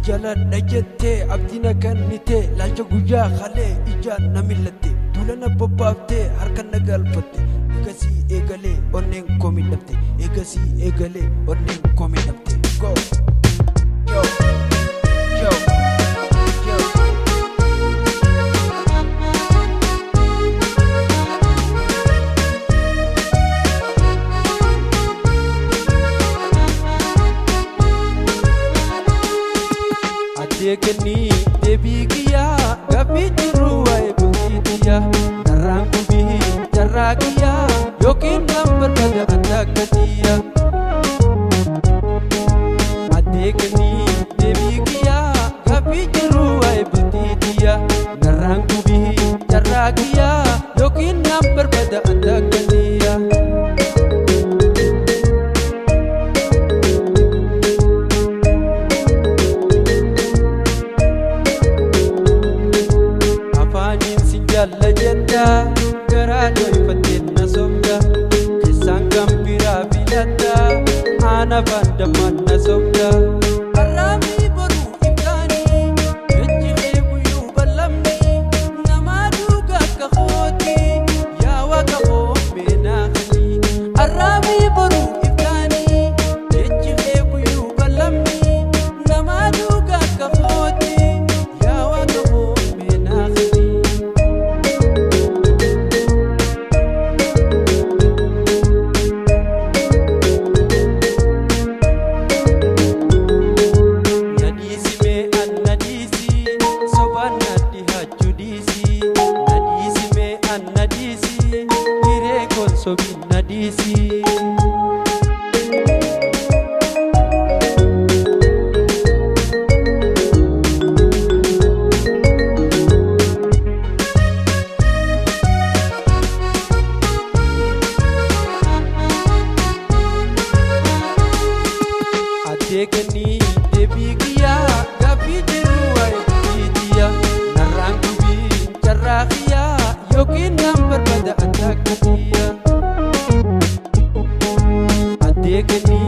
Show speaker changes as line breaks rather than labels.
jalanna jettee abdiina kannitee laalcha guyyaa halee ijaan na millatte duulana bobbaaftee harka na galfatte eegasii eegalee onneen koo midhamte eegasii eegalee onneen koo midhamte go yo yo yo Adekani debikiya gabitiru ay bukitiya narangubi jarakiya yokin number pada andakatiya Adekani debikiya gabitiru ay bukitiya narangubi jarakiya yokin number pada andakatiya Lejenda garado ifatina somda kisangam pira bilata ana banda manna somda arami boru ibani ejje buyu balamni namadu gakka khoti ya waqabo menakhni arami boru ibani ejje buyu balamni namadu gakka khoti ya waqabo menakhni So bin nadisi Adekani debikiya gabitiru ay bukitiya narangubi jarakiya yokin number pada andakatiya Adekani